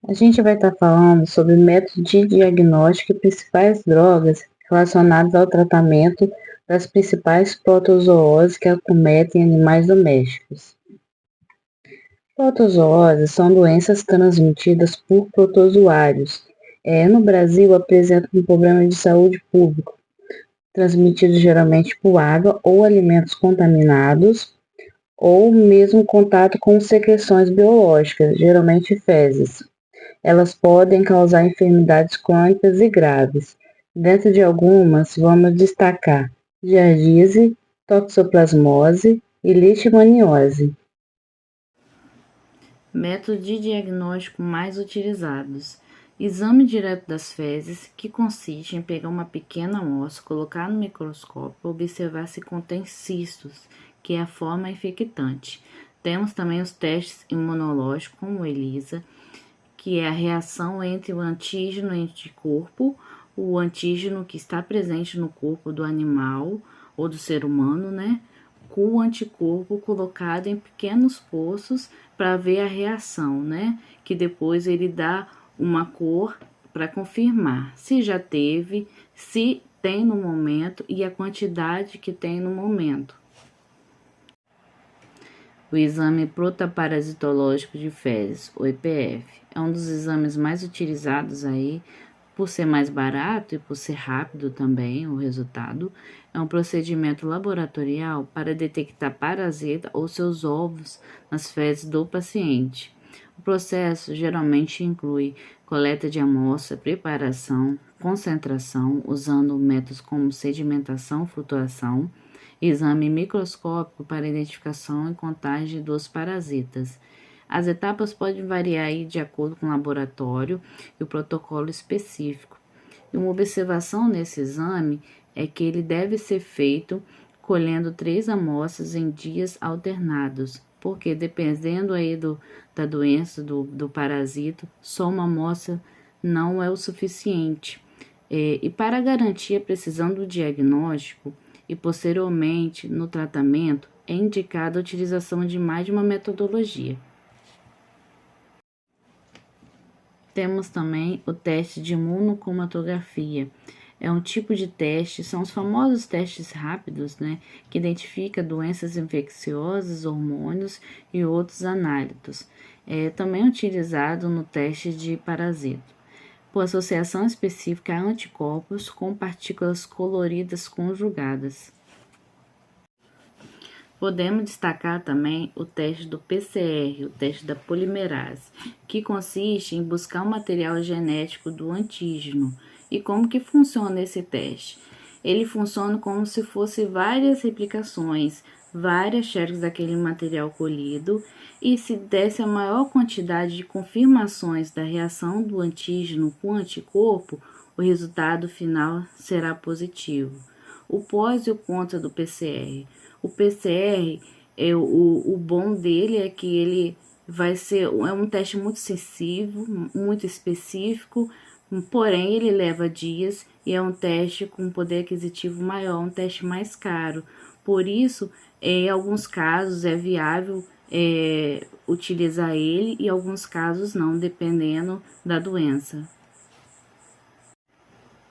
A gente vai estar falando sobre métodos de diagnóstico e principais drogas relacionadas ao tratamento das principais protozooses que acometem animais domésticos. Protozooses são doenças transmitidas por protozoários. No Brasil, apresentam um problema de saúde pública, transmitido geralmente por água ou alimentos contaminados, ou mesmo contato com secreções biológicas, geralmente fezes. Elas podem causar enfermidades crônicas e graves. Dentro de algumas, vamos destacar giardíase, toxoplasmose e leishmaniose. Método de diagnóstico mais utilizados. Exame direto das fezes, que consiste em pegar uma pequena amostra, colocar no microscópio e observar se contém cistos, que é a forma infectante. Temos também os testes imunológicos, como o ELISA, que é a reação entre o antígeno e anticorpo, o antígeno que está presente no corpo do animal ou do ser humano, né? Com o anticorpo colocado em pequenos poços para ver a reação, né? Que depois ele dá uma cor para confirmar se já teve, se tem no momento e a quantidade que tem no momento. O exame protoparasitológico de fezes, o EPF, é um dos exames mais utilizados aí, por ser mais barato e por ser rápido também o resultado. É um procedimento laboratorial para detectar parasita ou seus ovos nas fezes do paciente. O processo geralmente inclui coleta de amostra, preparação, concentração, usando métodos como sedimentação, flutuação, exame microscópico para identificação e contagem dos parasitas. As etapas podem variar aí de acordo com o laboratório e o protocolo específico. E uma observação nesse exame é que ele deve ser feito colhendo 3 amostras em dias alternados, porque dependendo aí da doença, do parasito, só uma amostra não é o suficiente. E para garantir a precisão do diagnóstico e posteriormente no tratamento, é indicada a utilização de mais de uma metodologia. Temos também o teste de imunocromatografia. É um tipo de teste, são os famosos testes rápidos, né, que identifica doenças infecciosas, hormônios e outros análitos. É também utilizado no teste de parasito, por associação específica a anticorpos com partículas coloridas conjugadas. Podemos destacar também o teste do PCR, o teste da polimerase, que consiste em buscar o material genético do antígeno. E como que funciona esse teste? Ele funciona como se fosse várias replicações, várias séries daquele material colhido, e se desse a maior quantidade de confirmações da reação do antígeno com o anticorpo, o resultado final será positivo. O pós e o contra do PCR. O PCR, o bom dele é que ele vai ser um teste muito sensível, muito específico, porém ele leva dias e é um teste com poder aquisitivo maior, um teste mais caro. Por isso, em alguns casos é viável utilizar ele e em alguns casos não, dependendo da doença.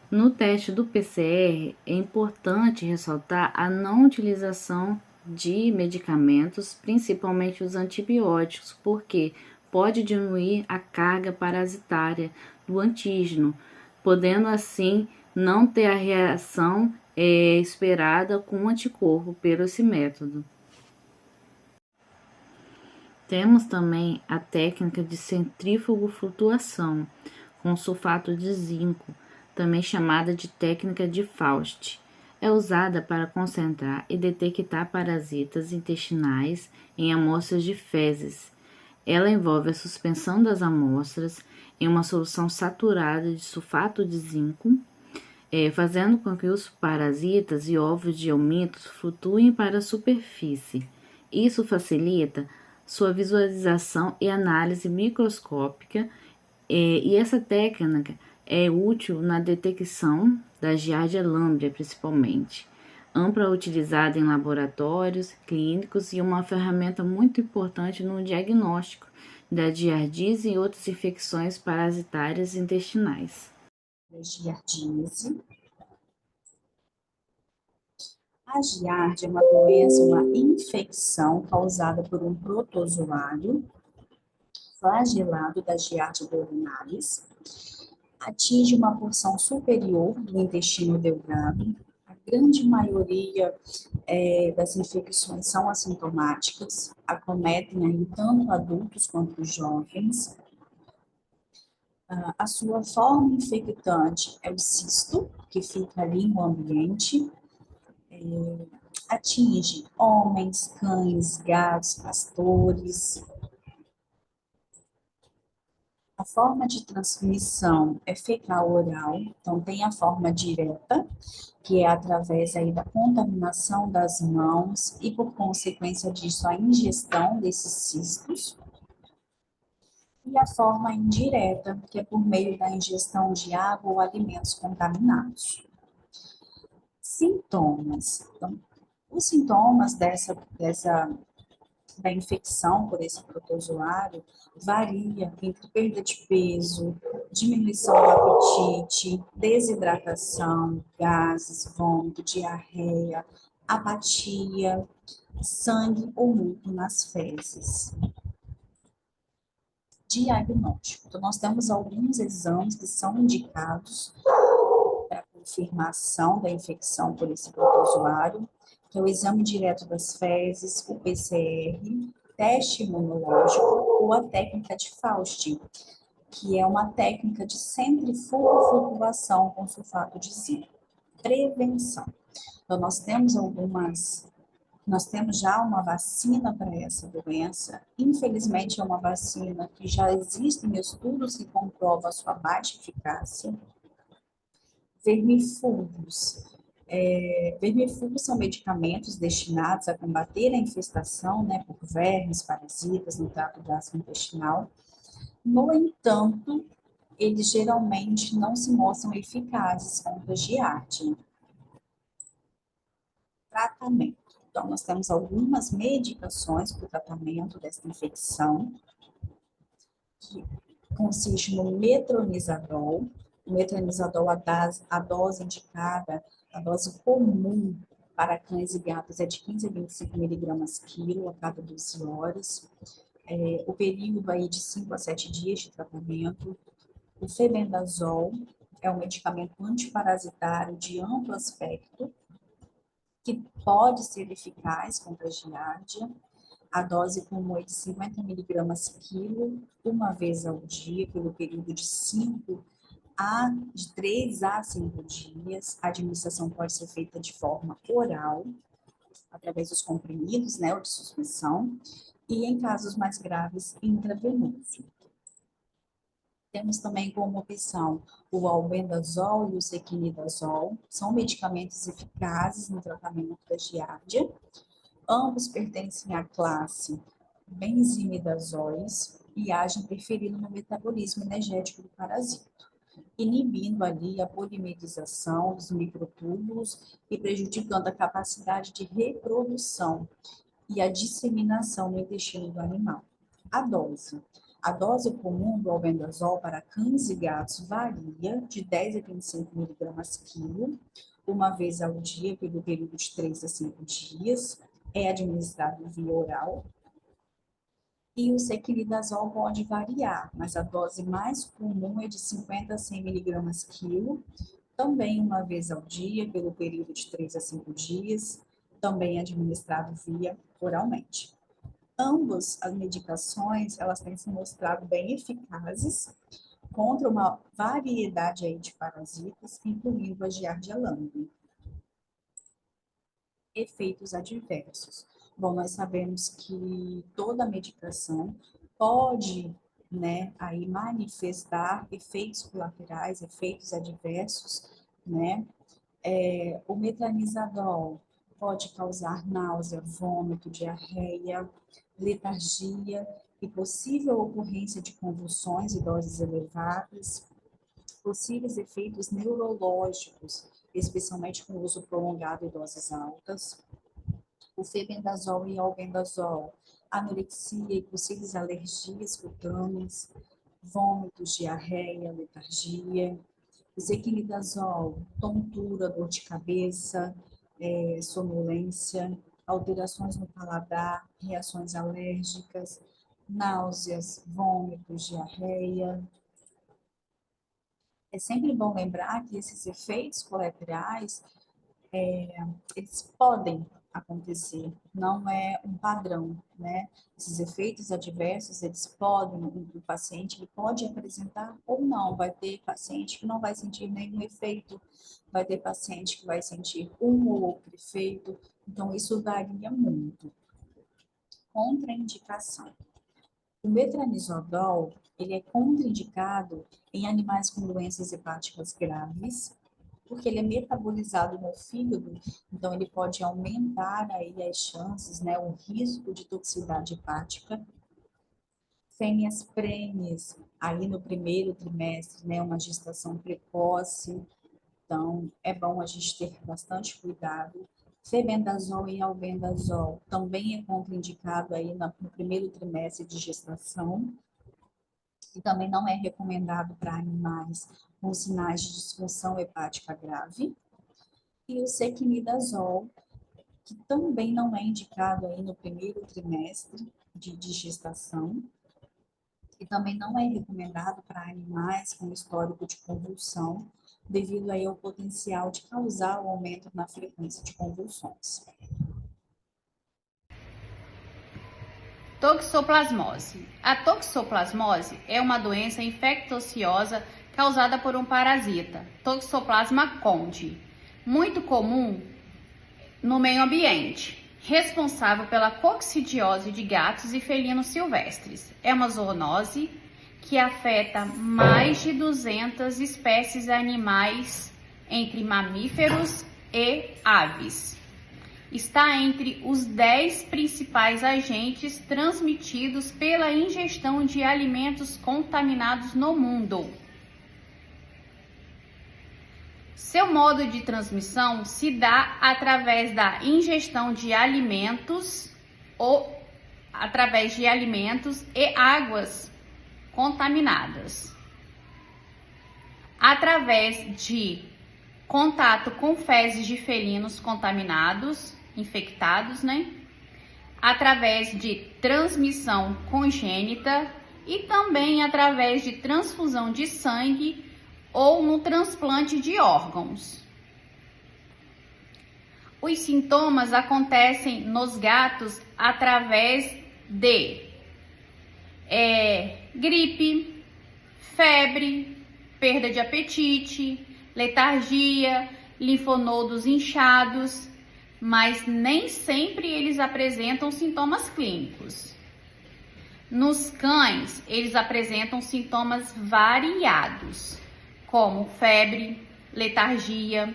No teste do PCR, é importante ressaltar a não utilização de medicamentos, principalmente os antibióticos, porque pode diminuir a carga parasitária do antígeno, podendo assim não ter a reação esperada com o anticorpo pelo esse método. Temos também a técnica de centrífugo flutuação com sulfato de zinco, também chamada de técnica de Faust. É usada para concentrar e detectar parasitas intestinais em amostras de fezes. Ela envolve a suspensão das amostras em uma solução saturada de sulfato de zinco, fazendo com que os parasitas e ovos de eumintos flutuem para a superfície. Isso facilita sua visualização e análise microscópica, e essa técnica é útil na detecção da Giardia lamblia, principalmente, ampla utilizada em laboratórios clínicos e uma ferramenta muito importante no diagnóstico da giardíase e outras infecções parasitárias intestinais. Giardíase. A giardia é uma doença, uma infecção causada por um protozoário flagelado da Giardia duodenalis. Atinge uma porção superior do intestino delgado. A grande maioria das infecções são assintomáticas, acometem aí tanto adultos quanto jovens. A sua forma infectante é o cisto, que fica ali no ambiente. Atinge homens, cães, gatos, pastores. A forma de transmissão é fecal-oral, então tem a forma direta, que é através aí da contaminação das mãos e, por consequência disso, a ingestão desses cistos. E a forma indireta, que é por meio da ingestão de água ou alimentos contaminados. Sintomas. Então, os sintomas da infecção por esse protozoário varia entre perda de peso, diminuição do apetite, desidratação, gases, vômito, diarreia, apatia, sangue ou muco nas fezes. Diagnóstico. Então, nós temos alguns exames que são indicados para confirmação da infecção por esse protozoário, que é o exame direto das fezes, o PCR, teste imunológico ou a técnica de Faust, que é uma técnica de centrifugoflutuação com sulfato de zinco. Prevenção. Então, nós temos já uma vacina para essa doença. Infelizmente, é uma vacina que já existem estudos que comprovam a sua baixa eficácia. Vermifúgios. Vermifúgios são medicamentos destinados a combater a infestação, né, por vermes, parasitas no trato gastrointestinal. No entanto, eles geralmente não se mostram eficazes contra a giardia. Tratamento. Então, nós temos algumas medicações para o tratamento dessa infecção, que consiste no metronidazol. O metronidazol, a dose indicada, a dose comum para cães e gatos é de 15 a 25 miligramas quilo a cada 12 horas. O período aí de 5 a 7 dias de tratamento. O febendazol é um medicamento antiparasitário de amplo aspecto, que pode ser eficaz contra a giardia. A dose comum é de 50 miligramas quilo, uma vez ao dia, pelo período de 3 a 5 dias. A administração pode ser feita de forma oral, através dos comprimidos, né, ou de suspensão, e em casos mais graves, intravenoso. Temos também como opção o albendazol e o sequinidazol, são medicamentos eficazes no tratamento da giardia. Ambos pertencem à classe benzimidazóis e agem interferindo no metabolismo energético do parasito, inibindo ali a polimerização dos microtúbulos e prejudicando a capacidade de reprodução e a disseminação no intestino do animal. A dose comum do albendazol para cães e gatos varia de 10 a 25 miligramas quilo, uma vez ao dia, pelo período de 3 a 5 dias, é administrado via oral. E o sequinidazol pode variar, mas a dose mais comum é de 50 a 100 miligramas quilo, também uma vez ao dia, pelo período de 3 a 5 dias, também administrado via oralmente. Ambas as medicações, elas têm se mostrado bem eficazes contra uma variedade aí de parasitas, incluindo a Giardia lambda. Efeitos adversos. Bom, nós sabemos que toda medicação pode, né, aí manifestar efeitos colaterais, efeitos adversos, né? O metronidazol pode causar náusea, vômito, diarreia, letargia e possível ocorrência de convulsões em doses elevadas, possíveis efeitos neurológicos, especialmente com uso prolongado em doses altas. O febendazol e albendazol anorexia e possíveis alergias cutâneas, vômitos, diarreia, letargia, desequilibrazol, tontura, dor de cabeça, sonolência, alterações no paladar, reações alérgicas, náuseas, vômitos, diarreia. É sempre bom lembrar que esses efeitos colaterais, eles podem acontecer, não é um padrão, né? Esses efeitos adversos, eles podem, o paciente ele pode apresentar ou não, vai ter paciente que não vai sentir nenhum efeito, vai ter paciente que vai sentir um ou outro efeito, então isso varia muito. Contraindicação. O metronidazol, ele é contraindicado em animais com doenças hepáticas graves, porque ele é metabolizado no fígado, então ele pode aumentar aí as chances, né, o risco de toxicidade hepática. Fêmeas prenhes, aí no primeiro trimestre, né, uma gestação precoce, então é bom a gente ter bastante cuidado. Febendazol e albendazol também é contraindicado aí no primeiro trimestre de gestação, e também não é recomendado para animais com sinais de disfunção hepática grave. E o sequinidazol, que também não é indicado aí no primeiro trimestre de gestação, e também não é recomendado para animais com histórico de convulsão, devido aí ao potencial de causar o aumento na frequência de convulsões. Toxoplasmose. A toxoplasmose é uma doença infecciosa causada por um parasita, Toxoplasma gondii, muito comum no meio ambiente, responsável pela coccidiose de gatos e felinos silvestres. É uma zoonose que afeta mais de 200 espécies animais, entre mamíferos e aves. Está entre os 10 principais agentes transmitidos pela ingestão de alimentos contaminados no mundo. Seu modo de transmissão se dá através da ingestão de alimentos ou através de alimentos e águas contaminadas, através de contato com fezes de felinos contaminados, infectados, né? Através de transmissão congênita e também através de transfusão de sangue ou no transplante de órgãos. Os sintomas acontecem nos gatos através de gripe, febre, perda de apetite, letargia, linfonodos inchados, mas nem sempre eles apresentam sintomas clínicos. Nos cães, eles apresentam sintomas variados, como febre, letargia,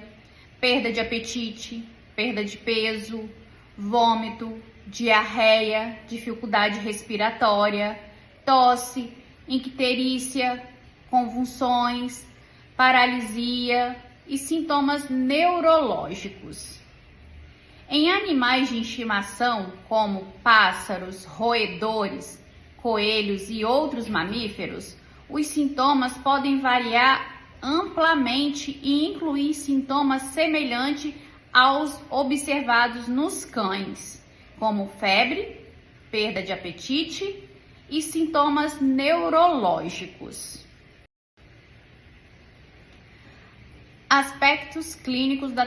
perda de apetite, perda de peso, vômito, diarreia, dificuldade respiratória, tosse, icterícia, convulsões, paralisia e sintomas neurológicos. Em animais de estimação, como pássaros, roedores, coelhos e outros mamíferos, os sintomas podem variar amplamente e incluir sintomas semelhantes aos observados nos cães, como febre, perda de apetite e sintomas neurológicos. Aspectos clínicos da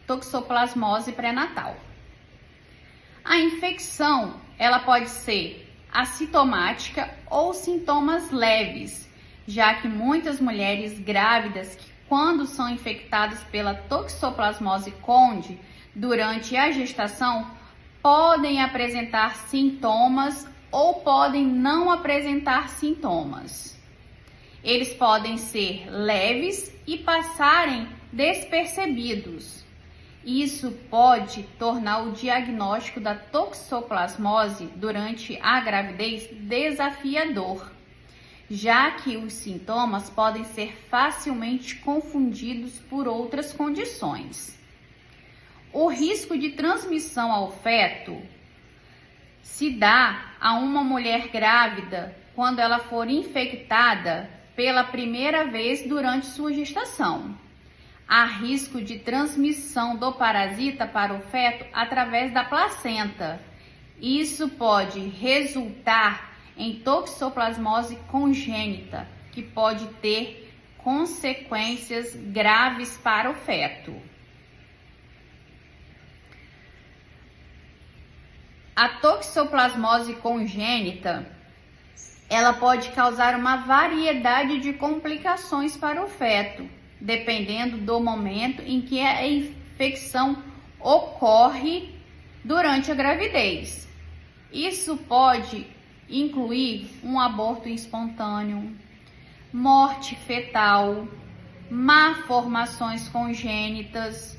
toxoplasmose pré-natal. A infecção, ela pode ser assintomática ou sintomas leves, já que muitas mulheres grávidas, quando são infectadas pela toxoplasmose gondii durante a gestação, podem apresentar sintomas ou podem não apresentar sintomas. Eles podem ser leves e passarem despercebidos. Isso pode tornar o diagnóstico da toxoplasmose durante a gravidez desafiador, já que os sintomas podem ser facilmente confundidos por outras condições. O risco de transmissão ao feto se dá a uma mulher grávida quando ela for infectada pela primeira vez durante sua gestação. Há risco de transmissão do parasita para o feto através da placenta. Isso pode resultar em toxoplasmose congênita, que pode ter consequências graves para o feto. A toxoplasmose congênita, ela pode causar uma variedade de complicações para o feto, dependendo do momento em que a infecção ocorre durante a gravidez. Isso pode incluir um aborto espontâneo, morte fetal, malformações congênitas,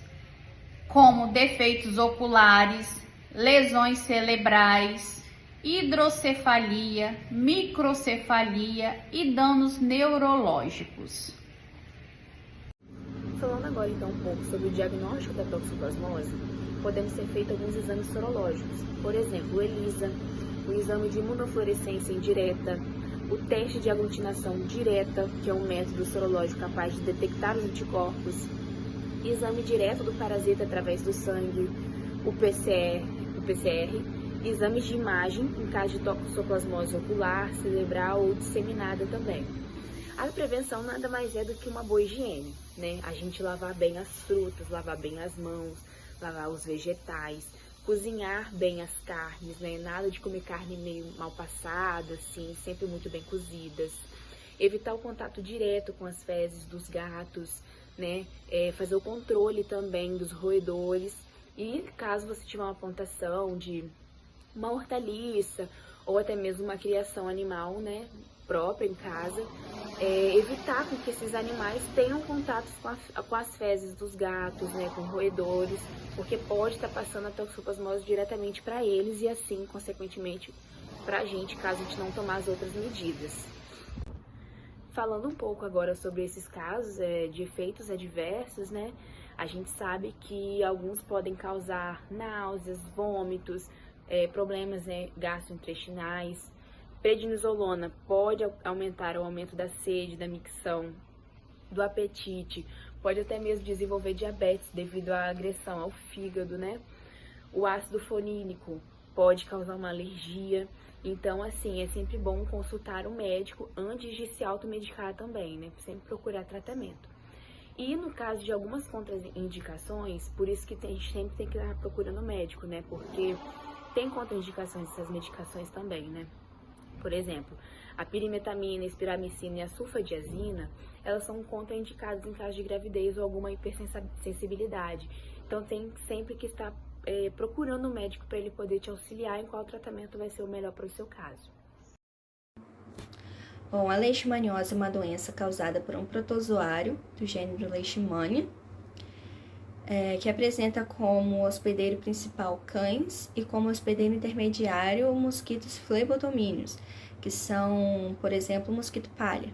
como defeitos oculares, lesões cerebrais, hidrocefalia, microcefalia e danos neurológicos. Falando agora então um pouco sobre o diagnóstico da toxoplasmose, podemos ser feitos alguns exames sorológicos, por exemplo, o ELISA, o exame de imunofluorescência indireta, o teste de aglutinação direta, que é um método sorológico capaz de detectar os anticorpos, exame direto do parasita através do sangue, o PCR, exames de imagem em caso de toxoplasmose ocular, cerebral ou disseminada também. A prevenção nada mais é do que uma boa higiene, né? A gente lavar bem as frutas, lavar bem as mãos, lavar os vegetais, cozinhar bem as carnes, né? Nada de comer carne meio mal passada, assim, sempre muito bem cozidas. Evitar o contato direto com as fezes dos gatos, né? Fazer o controle também dos roedores. E caso você tiver uma plantação de uma hortaliça ou até mesmo uma criação animal, né, própria em casa, evitar com que esses animais tenham contatos com as fezes dos gatos, né, com roedores, porque pode estar passando a toxoplasmose diretamente para eles e assim, consequentemente, para a gente, caso a gente não tomar as outras medidas. Falando um pouco agora sobre esses casos de efeitos adversos, né, a gente sabe que alguns podem causar náuseas, vômitos, problemas, né, gastrointestinais. Prednisolona pode aumentar o aumento da sede, da micção, do apetite, pode até mesmo desenvolver diabetes devido à agressão ao fígado, né? O ácido fonílico pode causar uma alergia. Então, assim, é sempre bom consultar o médico antes de se automedicar também, né? Sempre procurar tratamento. E no caso de algumas contraindicações, por isso que a gente sempre tem que estar procurando o médico, né? Porque tem contraindicações dessas medicações também, né? Por exemplo, a pirimetamina, espiramicina e a sulfadiazina, elas são contraindicadas em caso de gravidez ou alguma hipersensibilidade. Então, tem sempre que estar procurando o médico para ele poder te auxiliar em qual tratamento vai ser o melhor para o seu caso. Bom, a leishmaniose é uma doença causada por um protozoário do gênero Leishmania, que apresenta como hospedeiro principal cães e como hospedeiro intermediário mosquitos flebotomíneos, que são, por exemplo, o mosquito palha.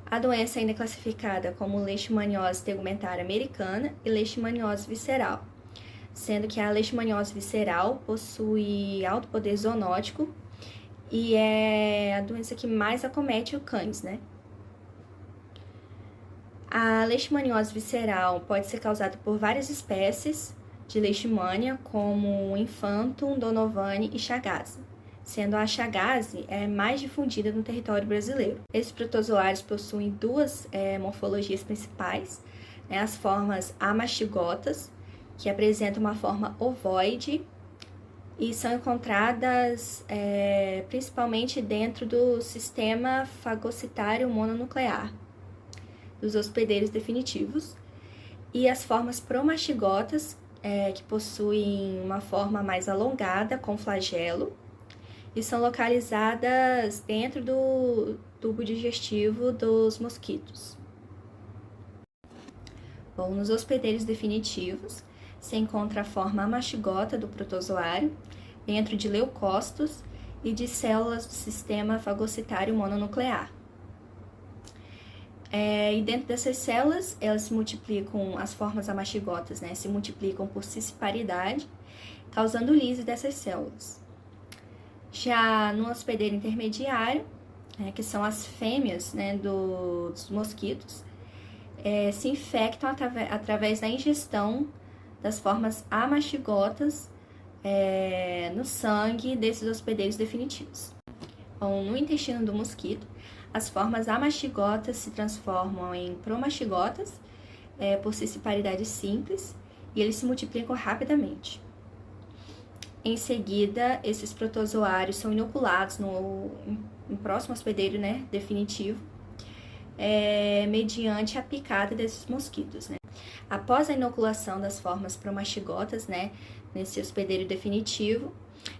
A doença ainda é classificada como leishmaniose tegumentária americana e leishmaniose visceral, sendo que a leishmaniose visceral possui alto poder zoonótico e é a doença que mais acomete os cães, né? A leishmaniose visceral pode ser causada por várias espécies de leishmania, como Infantum, Donovani e Chagas, sendo a Chagas mais difundida no território brasileiro. Esses protozoários possuem duas morfologias principais, né, as formas amastigotas, que apresentam uma forma ovoide e são encontradas principalmente dentro do sistema fagocitário mononuclear, dos hospedeiros definitivos, e as formas promastigotas, que possuem uma forma mais alongada, com flagelo, e são localizadas dentro do tubo digestivo dos mosquitos. Bom, nos hospedeiros definitivos, se encontra a forma amastigota do protozoário, dentro de leucócitos e de células do sistema fagocitário mononuclear. E dentro dessas células, elas se multiplicam, as formas amastigotas, né, se multiplicam por cisparidade, causando lise dessas células. Já no hospedeiro intermediário, que são as fêmeas, né, dos mosquitos, se infectam através da ingestão das formas amastigotas no sangue desses hospedeiros definitivos. Bom, no intestino do mosquito, as formas amastigotas se transformam em promastigotas por cistiparidade simples e eles se multiplicam rapidamente. Em seguida, esses protozoários são inoculados no próximo hospedeiro, né, definitivo, mediante a picada desses mosquitos, né. Após a inoculação das formas promastigotas, né, nesse hospedeiro definitivo,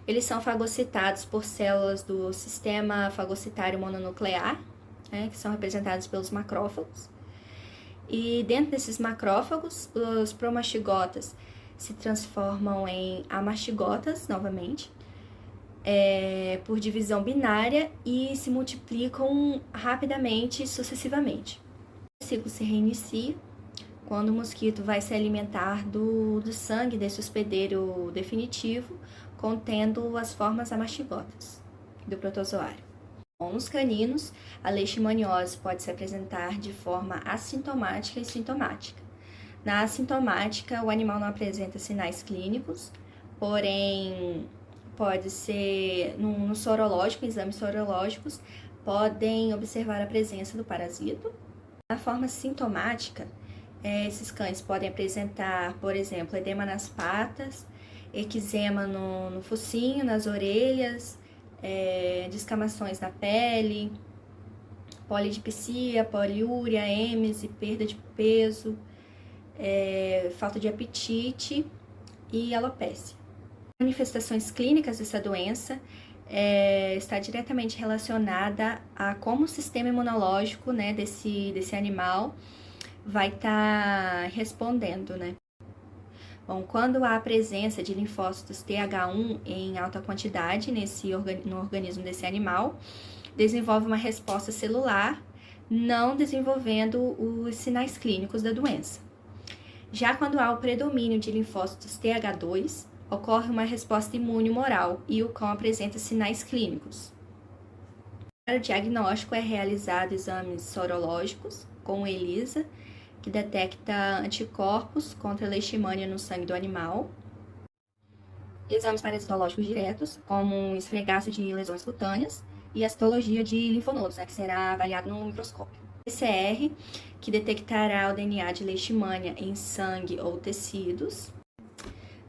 eles são fagocitados por células do sistema fagocitário mononuclear, que são representados pelos macrófagos. E dentro desses macrófagos, os promastigotas se transformam em amastigotas, novamente, por divisão binária e se multiplicam rapidamente e sucessivamente. O ciclo se reinicia quando o mosquito vai se alimentar do sangue desse hospedeiro definitivo, contendo as formas amastigotas do protozoário. Bom, nos caninos, a leishmaniose pode se apresentar de forma assintomática e sintomática. Na assintomática, o animal não apresenta sinais clínicos, porém, pode ser, no sorológico, em exames sorológicos, podem observar a presença do parasito. Na forma sintomática, esses cães podem apresentar, por exemplo, edema nas patas, eczema no focinho, nas orelhas, descamações na pele, polidipsia, poliúria, êmese, perda de peso, falta de apetite e alopécia. Manifestações clínicas dessa doença está diretamente relacionada a como o sistema imunológico, né, desse animal vai estar respondendo, né? Bom, quando há a presença de linfócitos TH1 em alta quantidade no organismo desse animal, desenvolve uma resposta celular, não desenvolvendo os sinais clínicos da doença. Já quando há o predomínio de linfócitos TH2, ocorre uma resposta imune humoral e o cão apresenta sinais clínicos. Para o diagnóstico é realizado exames sorológicos com o ELISA, que detecta anticorpos contra a leishmania no sangue do animal. Exames parasitológicos diretos, como um esfregaço de lesões cutâneas e a citologia de linfonodos, que será avaliado no microscópio. PCR, que detectará o DNA de leishmania em sangue ou tecidos.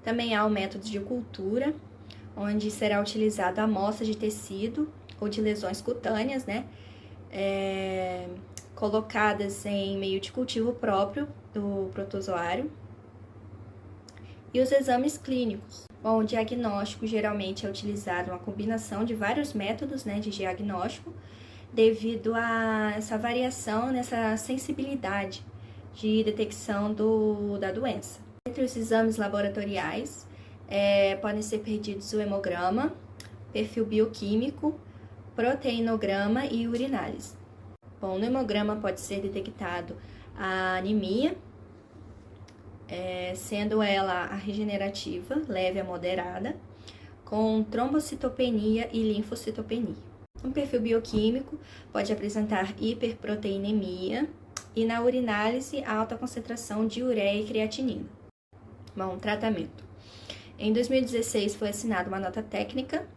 Também há o método de cultura, onde será utilizada a amostra de tecido ou de lesões cutâneas, colocadas em meio de cultivo próprio do protozoário. E os exames clínicos. Bom, o diagnóstico geralmente é utilizado uma combinação de vários métodos, de diagnóstico, devido a essa variação nessa sensibilidade de detecção da doença. Entre os exames laboratoriais, podem ser pedidos o hemograma, perfil bioquímico, proteinograma e urinálise. Bom, no hemograma pode ser detectado a anemia, sendo ela a regenerativa, leve a moderada, com trombocitopenia e linfocitopenia. No perfil bioquímico, pode apresentar hiperproteinemia e na urinálise, alta concentração de ureia e creatinina. Bom, tratamento. Em 2016 foi assinada uma nota técnica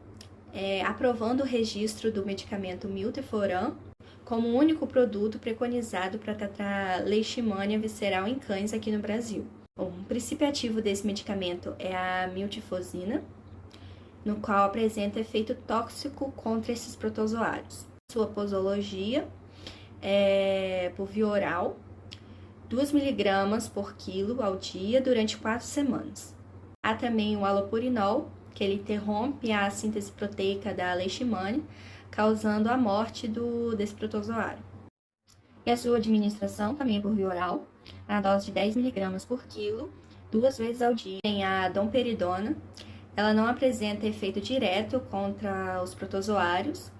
aprovando o registro do medicamento milteforam como o único produto preconizado para tratar leishmania visceral em cães aqui no Brasil. Bom, o princípio ativo desse medicamento é a miltifosina, no qual apresenta efeito tóxico contra esses protozoários. Sua posologia é por via oral, 2 mg por quilo ao dia durante 4 semanas. Há também o halopurinol, que ele interrompe a síntese proteica da leishmania, causando a morte desse protozoário. E a sua administração também é por via oral, na dose de 10 mg por quilo, 2 vezes ao dia. Tem a domperidona. Ela não apresenta efeito direto contra os protozoários,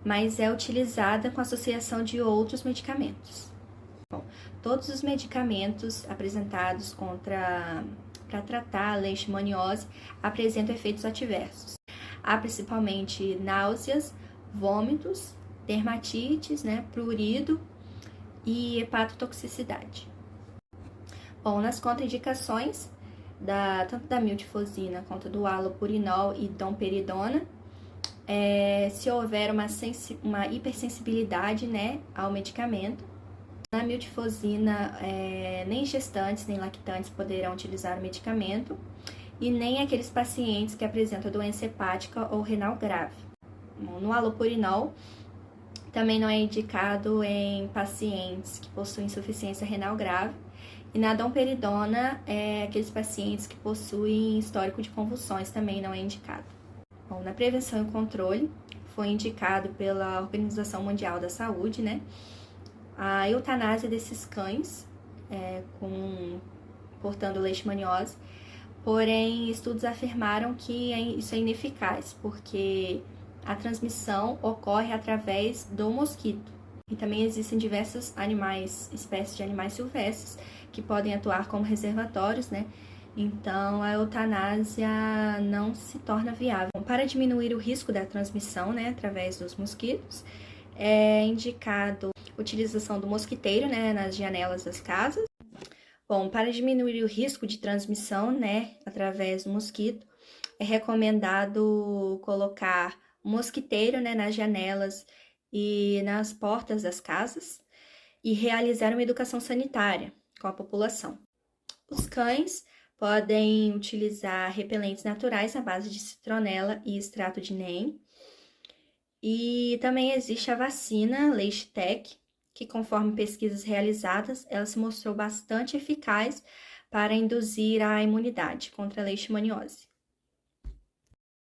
mas é utilizada com associação de outros medicamentos. Bom, todos os medicamentos apresentados contra para tratar a leishmaniose apresentam efeitos adversos. Há principalmente náuseas, vômitos, dermatites, prurido e hepatotoxicidade. Bom, nas contraindicações, tanto da miltifosina quanto do halopurinol e domperidona, se houver uma hipersensibilidade ao medicamento. Na miltifosina, nem gestantes nem lactantes poderão utilizar o medicamento e nem aqueles pacientes que apresentam doença hepática ou renal grave. No halopurinol, também não é indicado em pacientes que possuem insuficiência renal grave. E na domperidona, aqueles pacientes que possuem histórico de convulsões também não é indicado. Bom, na prevenção e controle, foi indicado pela Organização Mundial da Saúde, a eutanásia desses cães portando leishmaniose, porém estudos afirmaram que isso é ineficaz, porque a transmissão ocorre através do mosquito. E também existem diversos espécies de animais silvestres que podem atuar como reservatórios, Então, a eutanásia não se torna viável. Para diminuir o risco da transmissão, através dos mosquitos, é indicado a utilização do mosquiteiro, nas janelas das casas. Bom, para diminuir o risco de transmissão, através do mosquito, é recomendado colocar o mosquiteiro, nas janelas e nas portas das casas e realizar uma educação sanitária com a população. Os cães podem utilizar repelentes naturais à base de citronela e extrato de NEM. E também existe a vacina Leishtec, que conforme pesquisas realizadas, ela se mostrou bastante eficaz para induzir a imunidade contra a leishmaniose.